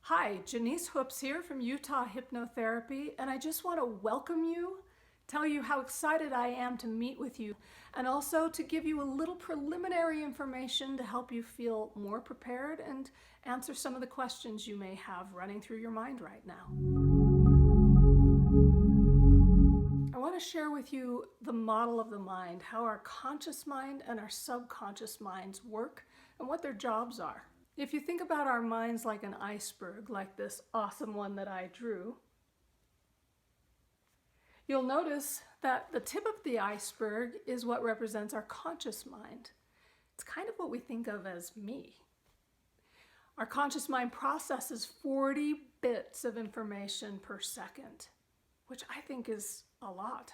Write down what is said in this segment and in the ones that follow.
Hi, Janice Hoops here from Utah Hypnotherapy, and I just want to welcome you, tell you how excited I am to meet with you, and also to give you a little preliminary information to help you feel more prepared and answer some of the questions you may have running through your mind right now. I want to share with you the model of the mind, how our conscious mind and our subconscious minds work, and what their jobs are. If you think about our minds like an iceberg, like this awesome one that I drew, you'll notice that the tip of the iceberg is what represents our conscious mind. It's kind of what we think of as me. Our conscious mind processes 40 bits of information per second, which I think is a lot.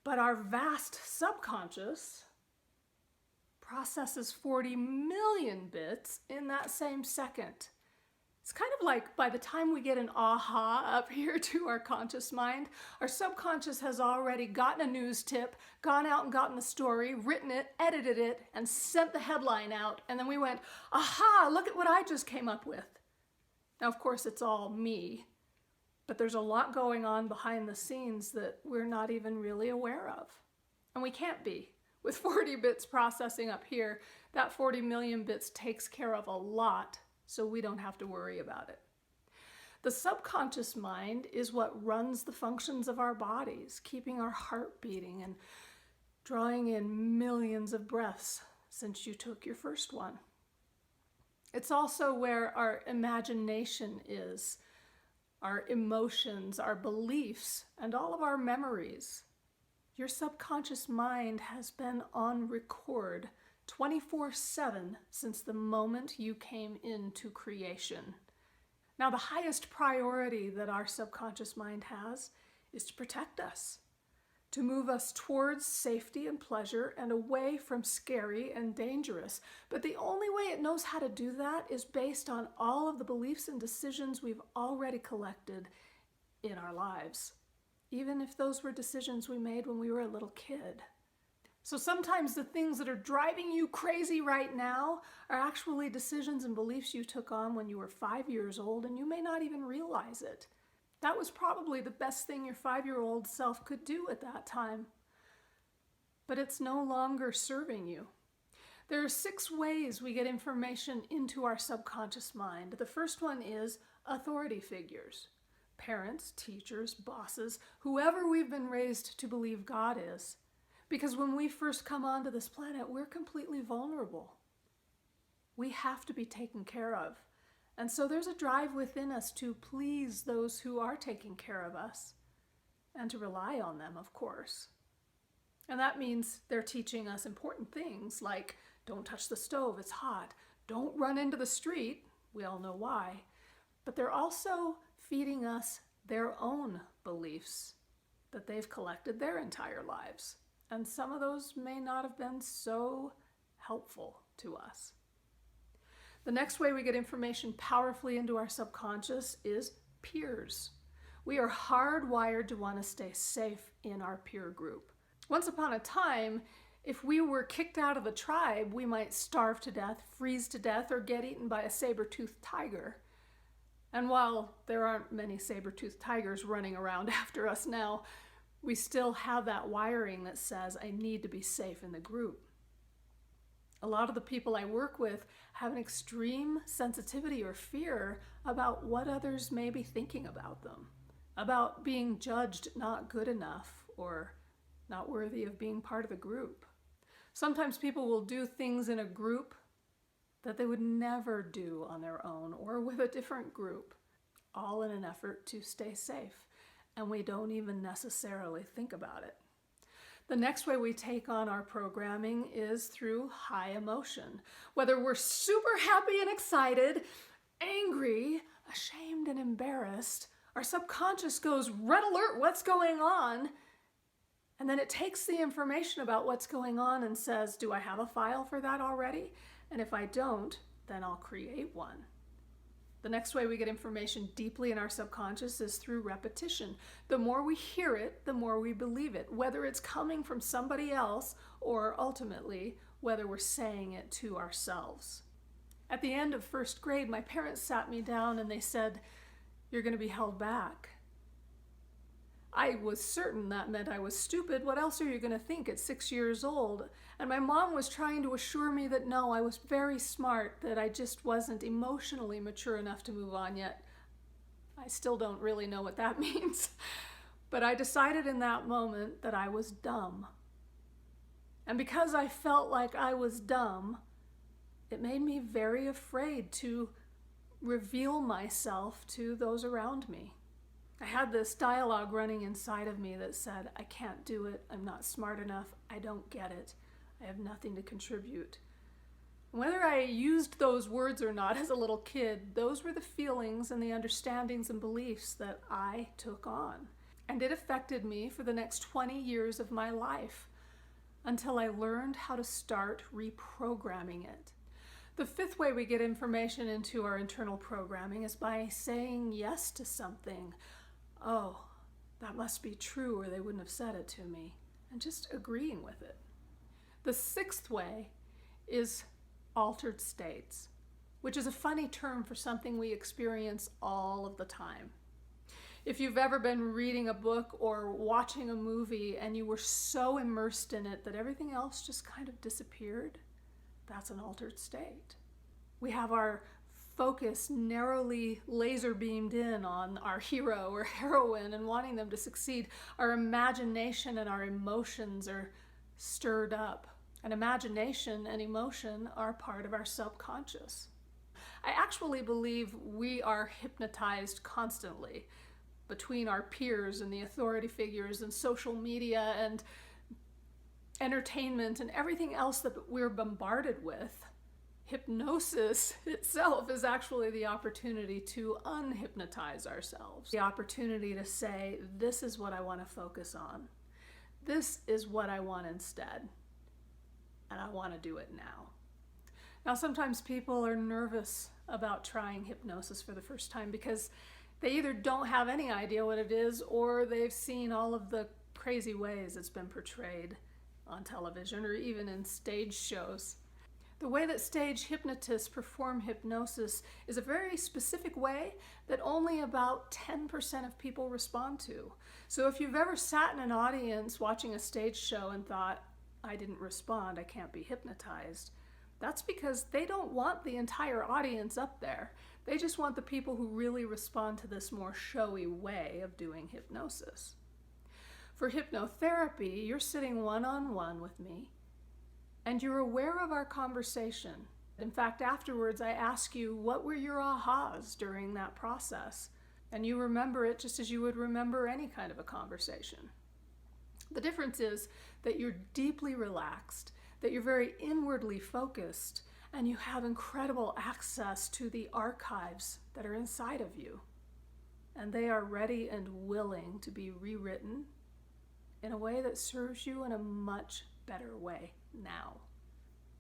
But our vast subconscious processes 40 million bits in that same second. It's kind of like by the time we get an aha up here to our conscious mind, our subconscious has already gotten a news tip, gone out and gotten the story, written it, edited it, and sent the headline out. And then we went, aha, look at what I just came up with. Now, of course, it's all me, but there's a lot going on behind the scenes that we're not even really aware of. And we can't be. With 40 bits processing up here, that 40 million bits takes care of a lot, so we don't have to worry about it. The subconscious mind is what runs the functions of our bodies, keeping our heart beating and drawing in millions of breaths since you took your first one. It's also where our imagination is, our emotions, our beliefs, and all of our memories. Your subconscious mind has been on record 24/7 since the moment you came into creation. Now, the highest priority that our subconscious mind has is to protect us, to move us towards safety and pleasure and away from scary and dangerous. But the only way it knows how to do that is based on all of the beliefs and decisions we've already collected in our lives, even if those were decisions we made when we were a little kid. So sometimes the things that are driving you crazy right now are actually decisions and beliefs you took on when you were 5 years old, and you may not even realize it. That was probably the best thing your 5-year-old self could do at that time. But it's no longer serving you. There are 6 ways we get information into our subconscious mind. The first one is authority figures. Parents, teachers, bosses, whoever we've been raised to believe God is. Because when we first come onto this planet, we're completely vulnerable. We have to be taken care of. And so there's a drive within us to please those who are taking care of us and to rely on them, of course. And that means they're teaching us important things like don't touch the stove, it's hot. Don't run into the street. We all know why. But they're also feeding us their own beliefs that they've collected their entire lives. And some of those may not have been so helpful to us. The next way we get information powerfully into our subconscious is peers. We are hardwired to want to stay safe in our peer group. Once upon a time, if we were kicked out of the tribe, we might starve to death, freeze to death, or get eaten by a saber-toothed tiger. And while there aren't many saber-toothed tigers running around after us now, we still have that wiring that says, I need to be safe in the group. A lot of the people I work with have an extreme sensitivity or fear about what others may be thinking about them, about being judged not good enough or not worthy of being part of the group. Sometimes people will do things in a group that they would never do on their own or with a different group, all in an effort to stay safe. And we don't even necessarily think about it. The next way we take on our programming is through high emotion. Whether we're super happy and excited, angry, ashamed and embarrassed, our subconscious goes, red alert, what's going on? And then it takes the information about what's going on and says, do I have a file for that already? And if I don't, then I'll create one. The next way we get information deeply in our subconscious is through repetition. The more we hear it, the more we believe it, whether it's coming from somebody else or ultimately whether we're saying it to ourselves. At the end of first grade, my parents sat me down and they said, "You're going to be held back." I was certain that meant I was stupid. What else are you going to think at 6 years old? And my mom was trying to assure me that no, I was very smart, that I just wasn't emotionally mature enough to move on yet. I still don't really know what that means. But I decided in that moment that I was dumb. And because I felt like I was dumb, it made me very afraid to reveal myself to those around me. I had this dialogue running inside of me that said, I can't do it, I'm not smart enough, I don't get it, I have nothing to contribute. Whether I used those words or not as a little kid, those were the feelings and the understandings and beliefs that I took on. And it affected me for the next 20 years of my life until I learned how to start reprogramming it. The fifth way we get information into our internal programming is by saying yes to something. Oh, that must be true or they wouldn't have said it to me. And just agreeing with it. The sixth way is altered states, which is a funny term for something we experience all of the time. If you've ever been reading a book or watching a movie and you were so immersed in it that everything else just kind of disappeared, that's an altered state. We have our focus narrowly laser beamed in on our hero or heroine and wanting them to succeed. Our imagination and our emotions are stirred up. And imagination and emotion are part of our subconscious. I actually believe we are hypnotized constantly between our peers and the authority figures and social media and entertainment and everything else that we're bombarded with. Hypnosis itself is actually the opportunity to unhypnotize ourselves. The opportunity to say, this is what I want to focus on. This is what I want instead. And I want to do it now. Now, sometimes people are nervous about trying hypnosis for the first time because they either don't have any idea what it is or they've seen all of the crazy ways it's been portrayed on television or even in stage shows. The way that stage hypnotists perform hypnosis is a very specific way that only about 10% of people respond to. So if you've ever sat in an audience watching a stage show and thought, I didn't respond, I can't be hypnotized, that's because they don't want the entire audience up there. They just want the people who really respond to this more showy way of doing hypnosis. For hypnotherapy, you're sitting one-on-one with me, and you're aware of our conversation. In fact, afterwards, I ask you, what were your ahas during that process? And you remember it just as you would remember any kind of a conversation. The difference is that you're deeply relaxed, that you're very inwardly focused, and you have incredible access to the archives that are inside of you. And they are ready and willing to be rewritten in a way that serves you in a much better way now.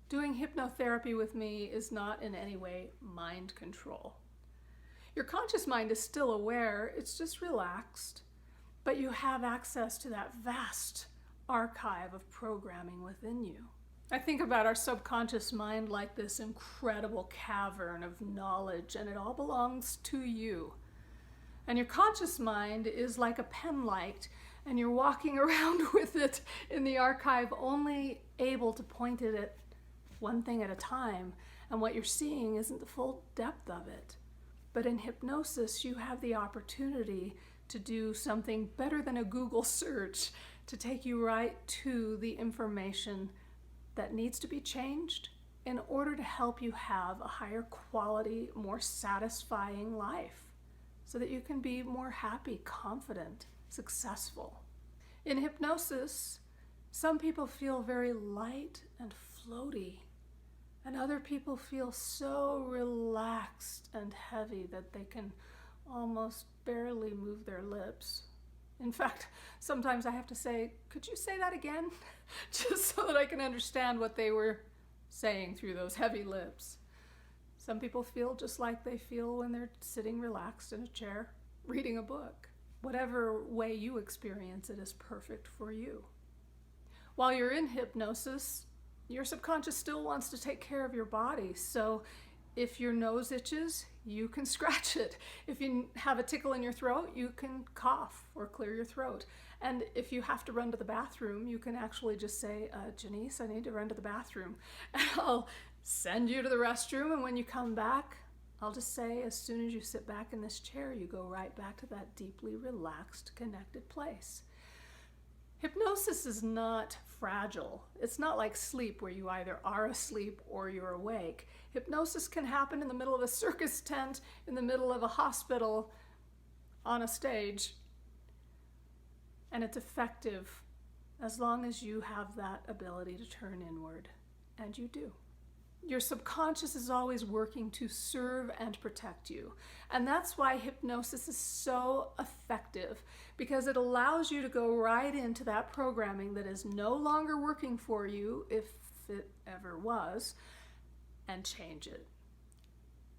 Doing hypnotherapy with me is not in any way mind control. Your conscious mind is still aware, it's just relaxed, but you have access to that vast archive of programming within you. I think about our subconscious mind like this incredible cavern of knowledge, and it all belongs to you. And your conscious mind is like a pen light, and you're walking around with it in the archive, only able to point it at one thing at a time, and what you're seeing isn't the full depth of it. But in hypnosis, you have the opportunity to do something better than a Google search, to take you right to the information that needs to be changed in order to help you have a higher quality, more satisfying life so that you can be more happy, confident, successful. In hypnosis, some people feel very light and floaty, and other people feel so relaxed and heavy that they can almost barely move their lips. In fact, sometimes I have to say, could you say that again? Just so that I can understand what they were saying through those heavy lips. Some people feel just like they feel when they're sitting relaxed in a chair, reading a book. Whatever way you experience it is perfect for you. While you're in hypnosis, your subconscious still wants to take care of your body, so if your nose itches, you can scratch it. If you have a tickle in your throat, you can cough or clear your throat. And if you have to run to the bathroom, you can actually just say, Janice, I need to run to the bathroom. And I'll send you to the restroom, and when you come back, I'll just say, as soon as you sit back in this chair, you go right back to that deeply relaxed, connected place. Hypnosis is not fragile. It's not like sleep where you either are asleep or you're awake. Hypnosis can happen in the middle of a circus tent, in the middle of a hospital, on a stage, and it's effective as long as you have that ability to turn inward, and you do. Your subconscious is always working to serve and protect you. And that's why hypnosis is so effective, because it allows you to go right into that programming that is no longer working for you, if it ever was, and change it.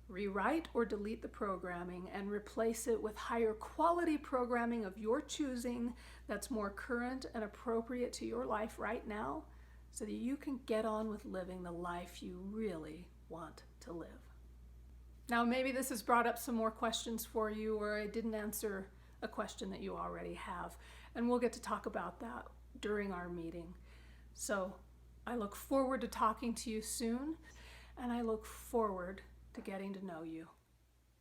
Rewrite or delete the programming and replace it with higher quality programming of your choosing that's more current and appropriate to your life right now, so that you can get on with living the life you really want to live. Now, maybe this has brought up some more questions for you, or I didn't answer a question that you already have, and we'll get to talk about that during our meeting. So I look forward to talking to you soon, and I look forward to getting to know you.